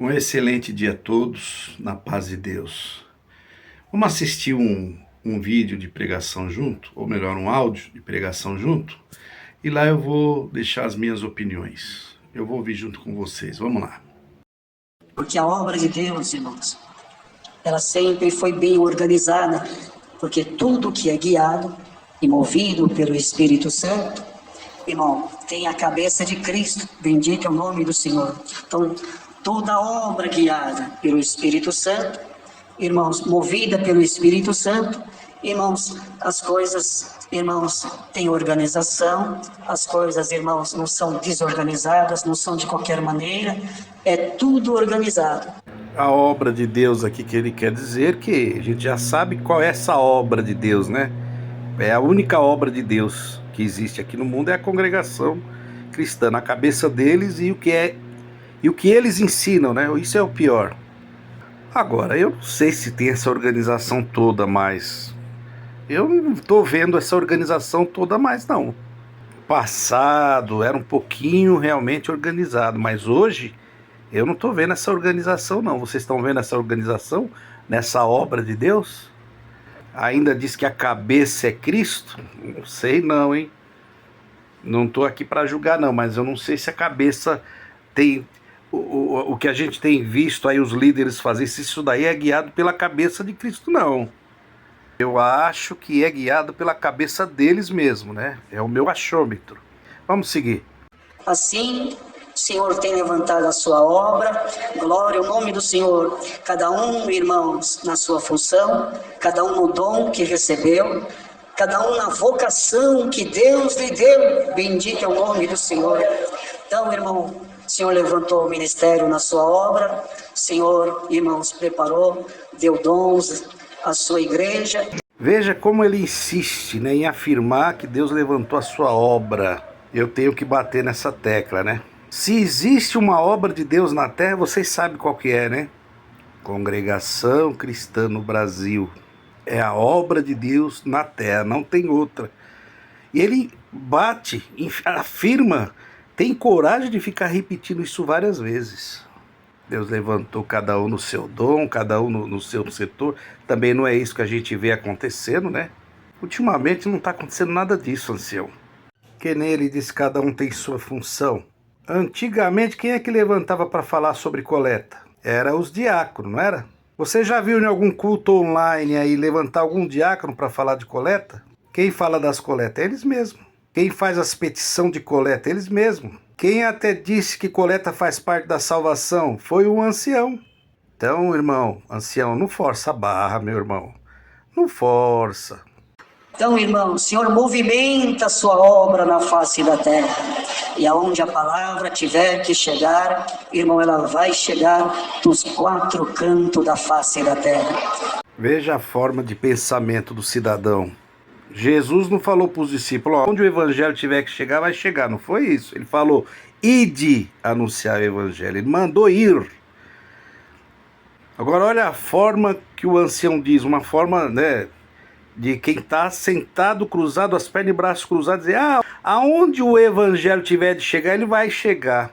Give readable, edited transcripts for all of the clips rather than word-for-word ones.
Um excelente dia a todos, na paz de Deus. Vamos assistir um vídeo de pregação junto, ou melhor, um áudio de pregação junto, e lá eu vou deixar as minhas opiniões. Eu vou ouvir junto com vocês, vamos lá. Porque a obra de Deus, irmãos, ela sempre foi bem organizada, porque tudo que é guiado e movido pelo Espírito Santo, irmão, tem a cabeça de Cristo, bendito é o nome do Senhor. Então, toda obra guiada pelo Espírito Santo, irmãos, movida pelo Espírito Santo, irmãos, as coisas, irmãos, têm organização, as coisas, irmãos, não são desorganizadas, não são de qualquer maneira, é tudo organizado. A obra de Deus aqui que ele quer dizer que a gente já sabe qual é essa obra de Deus, né? É a única obra de Deus que existe aqui no mundo, é a congregação cristã, na cabeça deles e o que eles ensinam, né? Isso é o pior. Agora, eu não sei se tem essa organização toda mais. Eu não estou vendo essa organização toda mais, não. No passado era um pouquinho realmente organizado, mas hoje eu não estou vendo essa organização, não. Vocês estão vendo essa organização nessa obra de Deus? Ainda diz que a cabeça é Cristo? Não sei não, hein? Não estou aqui para julgar, não, mas eu não sei se a cabeça tem... O que a gente tem visto aí os líderes fazer, se isso daí é guiado pela cabeça de Cristo, não. Eu acho que é guiado pela cabeça deles mesmo, né? É o meu achômetro. Vamos seguir. Assim, o Senhor tem levantado a sua obra, glória ao nome do Senhor. Cada um, irmãos, na sua função, cada um no dom que recebeu, cada um na vocação que Deus lhe deu, bendito é o nome do Senhor. Então, irmão, o Senhor levantou o ministério na sua obra, o Senhor, irmãos, preparou, deu dons à sua igreja. Veja como ele insiste, né, em afirmar que Deus levantou a sua obra. Eu tenho que bater nessa tecla, né? Se existe uma obra de Deus na terra, vocês sabem qual que é, né? Congregação Cristã no Brasil. É a obra de Deus na terra, não tem outra. E ele bate, afirma, tem coragem de ficar repetindo isso várias vezes. Deus levantou cada um no seu dom, cada um no seu setor. Também não é isso que a gente vê acontecendo, né? Ultimamente não está acontecendo nada disso, ancião. Que nem ele diz, cada um tem sua função. Antigamente, quem é que levantava para falar sobre coleta? Era os diáconos, não era? Você já viu em algum culto online aí levantar algum diácono para falar de coleta? Quem fala das coletas? Eles mesmos. Quem faz as petições de coleta? Eles mesmos. Quem até disse que coleta faz parte da salvação? Foi o ancião. Então, irmão, ancião, não força a barra, meu irmão. Não força. Então, irmão, o Senhor movimenta a sua obra na face da terra. E aonde a palavra tiver que chegar, irmão, ela vai chegar dos quatro cantos da face da terra. Veja a forma de pensamento do cidadão. Jesus não falou para os discípulos, ó, onde o evangelho tiver que chegar, vai chegar. Não foi isso. Ele falou, ide anunciar o evangelho. Ele mandou ir. Agora, olha a forma que o ancião diz, uma forma, né, de quem está sentado, cruzado, as pernas e braços cruzados, dizer, aonde o evangelho tiver de chegar, ele vai chegar.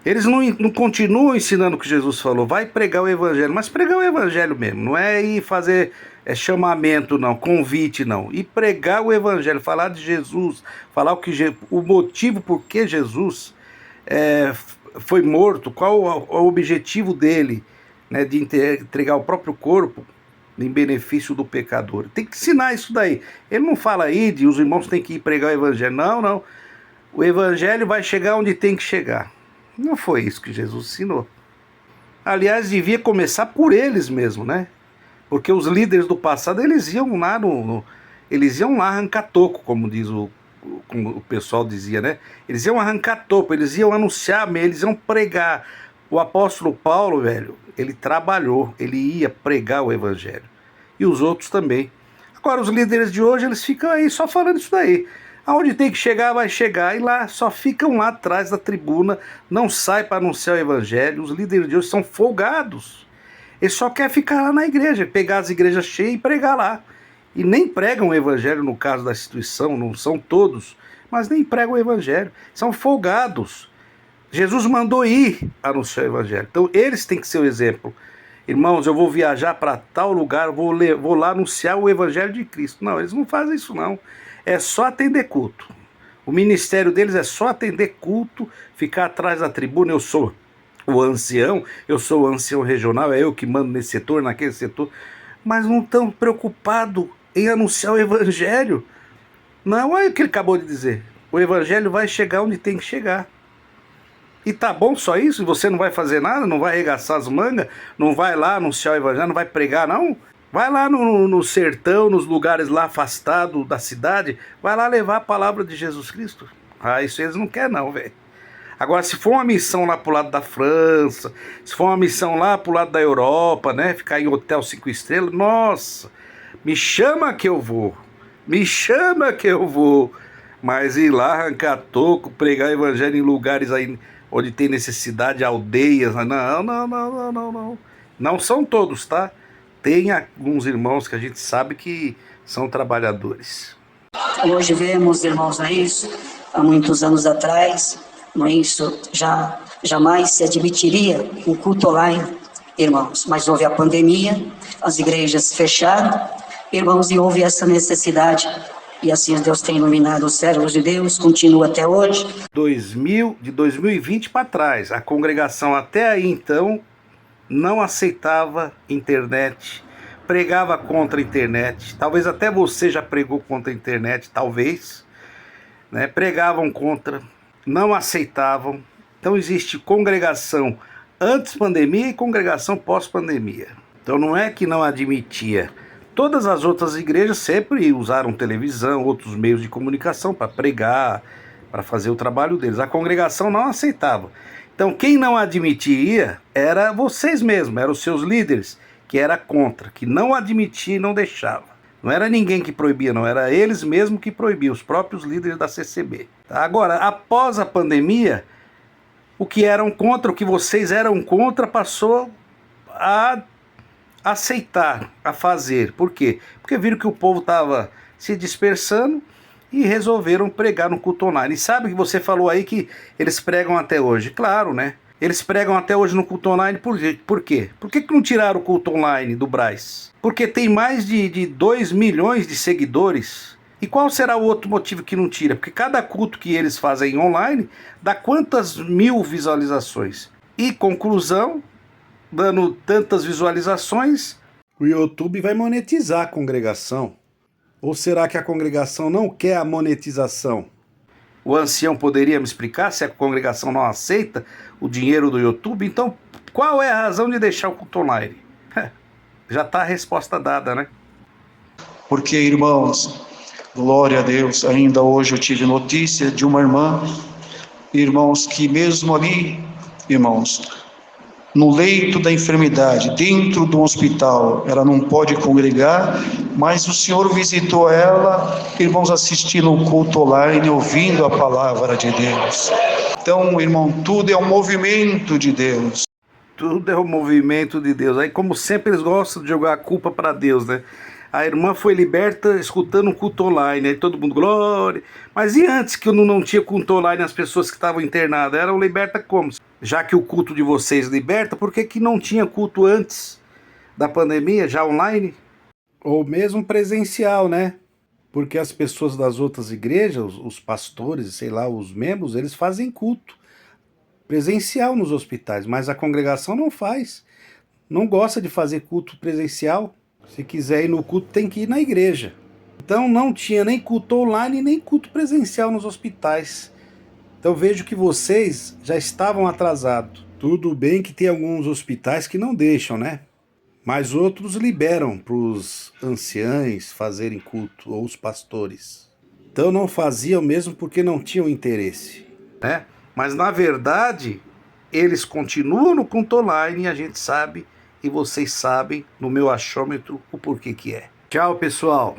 Eles não continuam ensinando o que Jesus falou, vai pregar o evangelho, mas pregar o evangelho mesmo, não é ir fazer chamamento não, convite não, e pregar o evangelho, falar de Jesus, falar o motivo por que Jesus foi morto, qual o objetivo dele, né, de entregar o próprio corpo em benefício do pecador. Tem que ensinar isso daí. Ele não fala ide, os irmãos têm que ir pregar o evangelho. Não. O evangelho vai chegar onde tem que chegar. Não foi isso que Jesus ensinou. Aliás, devia começar por eles mesmo, né? Porque os líderes do passado, eles iam lá eles iam lá arrancar toco, como diz como o pessoal dizia, né? Eles iam arrancar toco, eles iam anunciar, eles iam pregar. O apóstolo Paulo, velho, ele trabalhou, ele ia pregar o evangelho. E os outros também. Agora, os líderes de hoje, eles ficam aí só falando isso daí. Aonde tem que chegar, vai chegar. E lá, só ficam lá atrás da tribuna, não sai para anunciar o evangelho. Os líderes de hoje são folgados. Eles só querem ficar lá na igreja, pegar as igrejas cheias e pregar lá. E nem pregam o evangelho no caso da instituição, não são todos, mas nem pregam o evangelho. São folgados. Jesus mandou ir anunciar o evangelho. Então eles têm que ser o exemplo. Irmãos, eu vou viajar para tal lugar, vou lá anunciar o evangelho de Cristo. Não, eles não fazem isso não. É só atender culto. O ministério deles é só atender culto, ficar atrás da tribuna. Eu sou o ancião, eu sou o ancião regional, é eu que mando nesse setor, naquele setor. Mas não estão preocupados em anunciar o evangelho. Não é o que ele acabou de dizer. O evangelho vai chegar onde tem que chegar. E tá bom só isso? Você não vai fazer nada? Não vai arregaçar as mangas? Não vai lá anunciar o evangelho? Não vai pregar, não? Vai lá no sertão, nos lugares lá afastados da cidade. Vai lá levar a palavra de Jesus Cristo. Ah, isso eles não querem não, velho. Agora, se for uma missão lá pro lado da França, se for uma missão lá pro lado da Europa, né? Ficar em hotel 5 estrelas, nossa, me chama que eu vou. Me chama que eu vou. Mas ir lá arrancar toco, pregar o evangelho em lugares aí onde tem necessidade, aldeias, não. Não são todos, tá? Tem alguns irmãos que a gente sabe que são trabalhadores. Hoje vemos, irmãos, não é isso? Há muitos anos atrás, não é isso? Jamais se admitiria o culto online, irmãos. Mas houve a pandemia, as igrejas fecharam, irmãos, e houve essa necessidade. E assim Deus tem iluminado os servos de Deus, continua até hoje. De 2020 para trás, a congregação até aí então não aceitava internet, pregava contra a internet. Talvez até você já pregou contra a internet, talvez, né? Pregavam contra, não aceitavam. Então existe congregação antes pandemia e congregação pós-pandemia. Então não é que não admitia. Todas as outras igrejas sempre usaram televisão, outros meios de comunicação para pregar, para fazer o trabalho deles. A congregação não aceitava. Então quem não admitia era vocês mesmos, eram os seus líderes, que era contra, que não admitia e não deixava. Não era ninguém que proibia, não, era eles mesmos que proibiam, os próprios líderes da CCB. Agora, após a pandemia, o que eram contra, o que vocês eram contra, passou a aceitar, a fazer. Por quê? Porque viram que o povo estava se dispersando e resolveram pregar no culto online. E sabe que você falou aí que eles pregam até hoje? Claro, né? Eles pregam até hoje no culto online por quê? Por que não tiraram o culto online do Brás? Porque tem mais de 2 milhões de seguidores. E qual será o outro motivo que não tira? Porque cada culto que eles fazem online dá quantas mil visualizações? E conclusão, dando tantas visualizações, o YouTube vai monetizar a congregação. Ou será que a congregação não quer a monetização? O ancião poderia me explicar se a congregação não aceita o dinheiro do YouTube? Então, qual é a razão de deixar o culto online? Já está a resposta dada, né? Porque, irmãos, glória a Deus, ainda hoje eu tive notícia de uma irmã, irmãos, que mesmo ali, irmãos, no leito da enfermidade, dentro do hospital, ela não pode congregar, mas o Senhor visitou ela, irmãos, assistindo o culto online, ouvindo a palavra de Deus. Então, irmão, tudo é um movimento de Deus. Tudo é um movimento de Deus. Aí, como sempre, eles gostam de jogar a culpa para Deus, né? A irmã foi liberta escutando um culto online, aí todo mundo, glória. Mas e antes que não tinha culto online, as pessoas que estavam internadas eram libertas como? Já que o culto de vocês liberta, por que não tinha culto antes da pandemia, já online? Ou mesmo presencial, né? Porque as pessoas das outras igrejas, os pastores, sei lá, os membros, eles fazem culto presencial nos hospitais, mas a congregação não faz. Não gosta de fazer culto presencial. Se quiser ir no culto, tem que ir na igreja. Então não tinha nem culto online, nem culto presencial nos hospitais. Então vejo que vocês já estavam atrasados. Tudo bem que tem alguns hospitais que não deixam, né? Mas outros liberam para os anciães fazerem culto, ou os pastores. Então não faziam mesmo porque não tinham interesse, né? Mas na verdade, eles continuam no culto online e a gente sabe, e vocês sabem, no meu achômetro, o porquê que é. Tchau, pessoal!